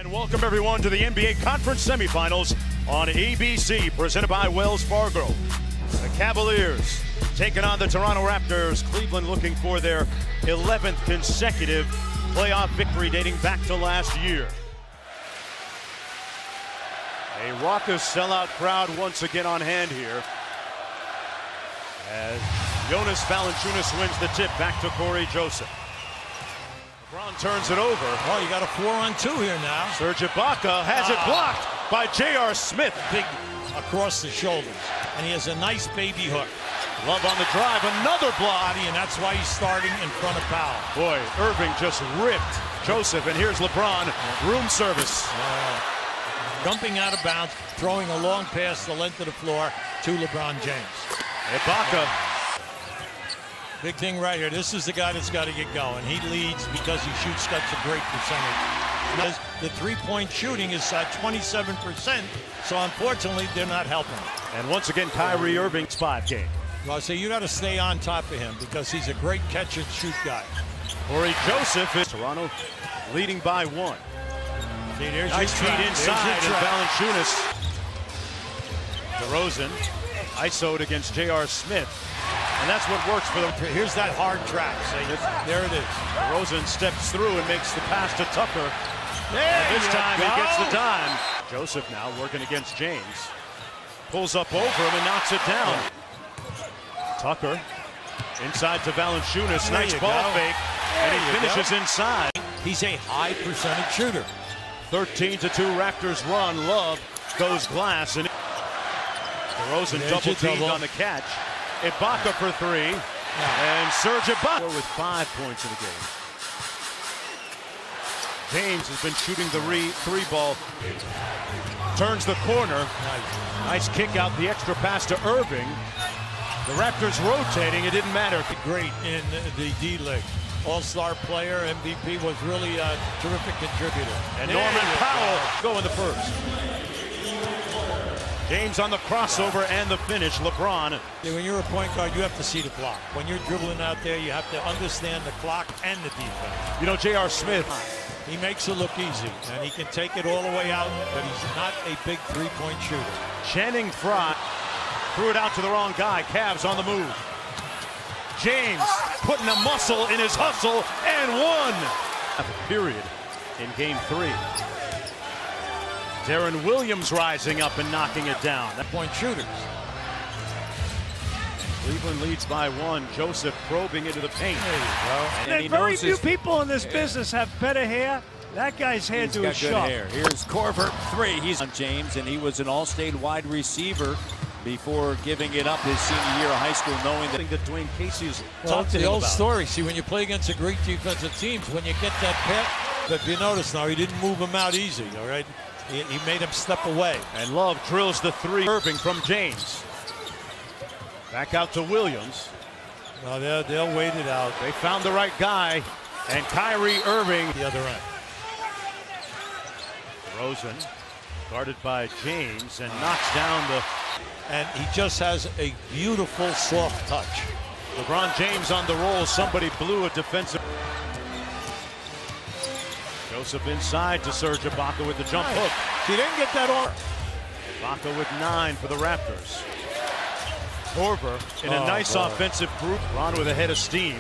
And welcome everyone to the NBA Conference Semifinals on ABC, presented by Wells Fargo. The Cavaliers taking on the Toronto Raptors. Cleveland looking for their 11th consecutive playoff victory dating back to last year. A raucous sellout crowd once again on hand here, as Jonas Valanciunas wins the tip back to Corey Joseph. LeBron turns it over. Oh, you got a 4-on-2 here now. Serge Ibaka has it blocked by J.R. Smith. Big across the shoulders. And he has a nice baby hook. Love on the drive, another block. And that's why he's starting in front of Powell. Boy, Irving just ripped Joseph, and here's LeBron, room service. Dumping out of bounds, throwing a long pass the length of the floor to LeBron James. Ibaka. Big thing right here. This is the guy that's got to get going. He leads because he shoots such a great percentage. Because the three-point shooting is at 27%, so unfortunately they're not helping him. And once again, Kyrie Irving's 5 game. Well, so you got to stay on top of him because he's a great catch-and-shoot guy. Corey Joseph is Toronto leading by 1. See, there's nice feed inside, and Valanciunas. DeRozan ISO'd against J.R. Smith. And that's what works for them. Here's that hard track. See, there it is. DeRozan steps through and makes the pass to Tucker. There this time he gets the dime. Joseph now working against James. Pulls up over him and knocks it down. Tucker inside to Valanciunas. Nice ball fake. And he finishes inside. He's a high percentage shooter. 13-2 Raptors run. Love goes glass. And DeRozan double teamed on the catch. Ibaka for 3, and Serge Ibaka with 5 points in the game. James has been shooting the three ball. Turns the corner. Nice kick out, the extra pass to Irving. The Raptors rotating, it didn't matter. Great in the D-League. All-star player, MVP, was really a terrific contributor. And Norman Powell going the first. James on the crossover and the finish. LeBron. When you're a point guard, you have to see the clock. When you're dribbling out there, you have to understand the clock and the defense. You know, J.R. Smith, he makes it look easy, and he can take it all the way out, but he's not a big three-point shooter. Channing Frye threw it out to the wrong guy. Cavs on the move. James putting a muscle in his hustle and won. Period in game 3. Darren Williams rising up and knocking it down. Point shooters. Cleveland leads by 1. Joseph probing into the paint. There you go. And very few people in this business have better hair. That guy's hairdo is sharp. Here's Korver, 3. He's on James, and he was an all-state wide receiver before giving it up his senior year of high school, knowing that Dwayne Casey's talked to the old story. See, when you play against a great defensive teams, when you get that pick, but if you notice now, he didn't move him out easy, all right? He made him step away. And Love drills the 3. Irving from James. Back out to Williams. No, they'll wait it out. They found the right guy. And Kyrie Irving. The other end. DeRozan guarded by James and knocks down the... And he just has a beautiful soft touch. LeBron James on the roll. Somebody blew a defensive... Joseph inside to Serge Ibaka with the jump hook. He didn't get that on. Ibaka with 9 for the Raptors. Korver in a nice offensive group. Ron with a head of steam.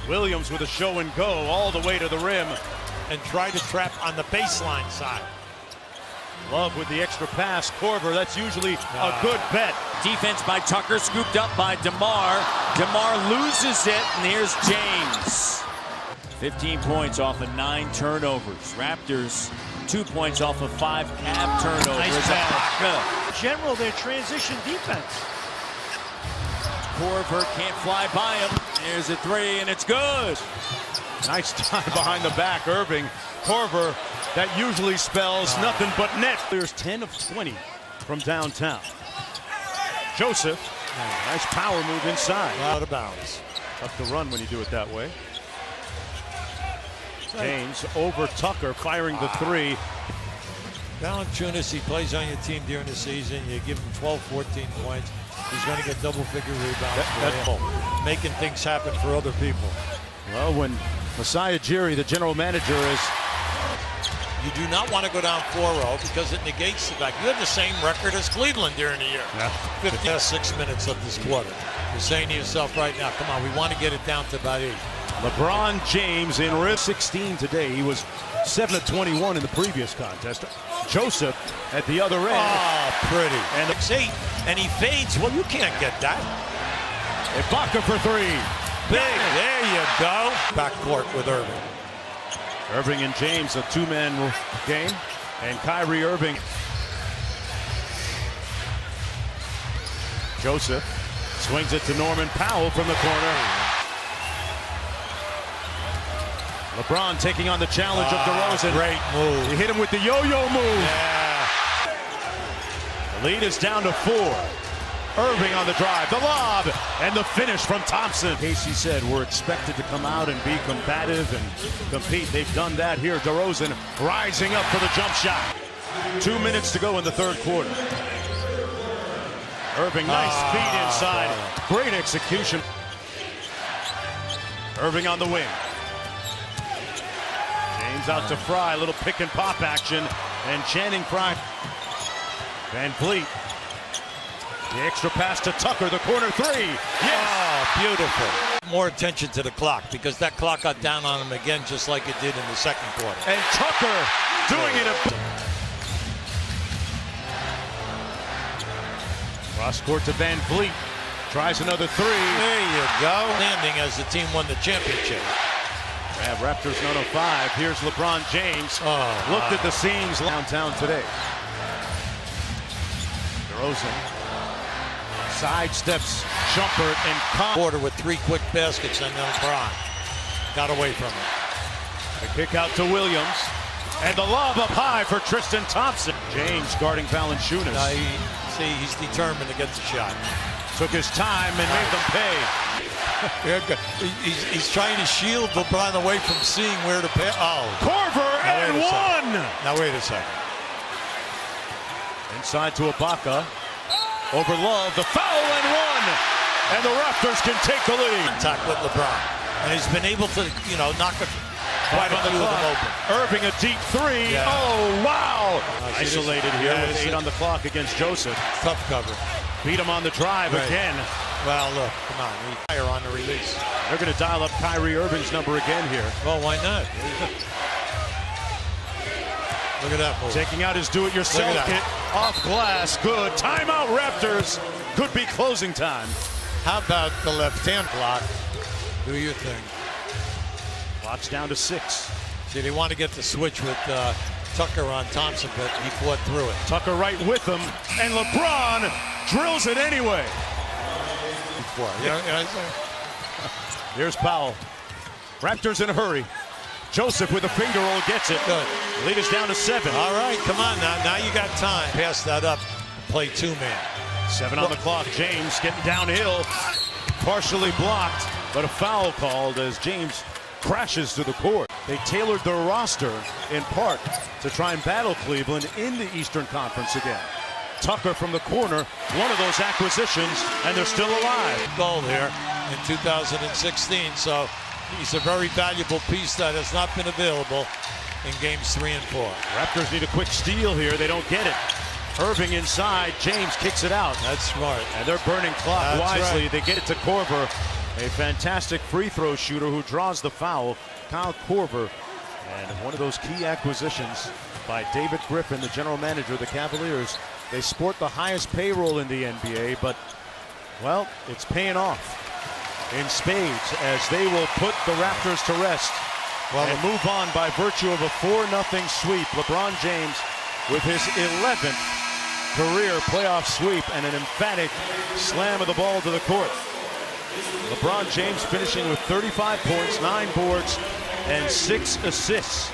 Williams with a show and go all the way to the rim. And try to trap on the baseline side. Love with the extra pass. Korver, that's usually a good bet. Defense by Tucker, scooped up by DeMar. DeMar loses it, and here's James. 15 points off of 9 turnovers. Raptors 2 points off of 5 Cav turnovers. Nice pass. In general, their transition defense. Korver can't fly by him. There's a 3, and it's good. Nice time behind the back. Irving. Korver, that usually spells nothing but net. There's 10 of 20 from downtown. Joseph, nice power move inside. Out of bounds. Tough to run when you do it that way. James over Tucker, firing the 3. Valanciunas, he plays on your team during the season. You give him 12, 14 points. He's going to get double-figure rebounds. Making things happen for other people. Well, when Masai Ujiri, the general manager, is You do not want to go down 4-0 because it negates the fact you have the same record as Cleveland during the year. Yeah. 56 minutes of this quarter. You're saying to yourself right now, come on, we want to get it down to about 8. LeBron James in risk 16 today. He was 7 of 21 in the previous contest. Joseph at the other end. Oh, pretty. And And 8, and he fades. Well, you can't get that. Ibaka for 3. Big. There you go. Backcourt with Irving. Irving and James, a two-man game. And Kyrie Irving. Joseph swings it to Norman Powell from the corner. LeBron taking on the challenge of DeRozan. Great move. He hit him with the yo-yo move. Yeah. The lead is down to 4. Irving on the drive, the lob, and the finish from Thompson. Casey said we're expected to come out and be combative and compete. They've done that here. DeRozan rising up for the jump shot. 2 minutes to go in the third quarter. Irving, nice feed inside. Great execution. Irving on the wing. James out to Fry, a little pick and pop action, and Channing Frye. Van Vliet. The extra pass to Tucker, the corner 3. Yes! Oh, beautiful. More attention to the clock because that clock got down on him again just like it did in the second quarter. And Tucker doing it. Cross court to Van Vliet. Tries another 3. There you go. Standing as the team won the championship. We have Raptors 905. Here's LeBron James. Looked at the scenes downtown today. DeRozan sidesteps Shumpert and Quarter with 3 quick baskets and then LeBron got away from it. the kick out to Williams. And the lob up high for Tristan Thompson. James guarding Valanciunas. He's determined to get the shot. Took his time and made them pay. He's trying to shield LeBron away from seeing where to pass. Oh. Corver and 1. Now wait a second. Inside to Ibaka. Over Love, the foul and 1. And the Raptors can take the lead. Contact with LeBron. And he's been able to, knock quite a few of them open. Irving a deep 3. Yeah. Oh, wow. See, Isolated here with 8 on the clock against Joseph. Tough cover. Beat him on the drive again. Well, look, come on. He's higher on the release. They're going to dial up Kyrie Irving's number again here. Well, why not? Look at that move. Taking out his do-it-yourself kit off glass. Good. Timeout, Raptors. Could be closing time. How about the left-hand block? Do your thing. Clock's down to 6. See, they want to get the switch with Tucker on Thompson, but he fought through it. Tucker right with him, and LeBron drills it anyway. Here's Powell. Raptors in a hurry. Joseph with a finger roll gets it. Good. Lead is down to 7. All right, come on now. Now you got time. Pass that up. Play 2-man. 7 on the clock. James getting downhill. Partially blocked, but a foul called as James crashes to the court. They tailored their roster in part to try and battle Cleveland in the Eastern Conference again. Tucker from the corner, one of those acquisitions, and they're still alive. Goal here in 2016, so he's a very valuable piece that has not been available in games 3 and 4. Raptors need a quick steal here. They don't get it. Irving inside. James kicks it out. That's smart. And they're burning clock wisely. Right. They get it to Korver, a fantastic free throw shooter who draws the foul. Kyle Korver, and one of those key acquisitions by David Griffin, the general manager of the Cavaliers. They sport the highest payroll in the NBA, but, well, it's paying off in spades as they will put the Raptors to rest and move on by virtue of a 4-0 sweep. LeBron James with his 11th career playoff sweep and an emphatic slam of the ball to the court. LeBron James finishing with 35 points, 9 boards, and 6 assists.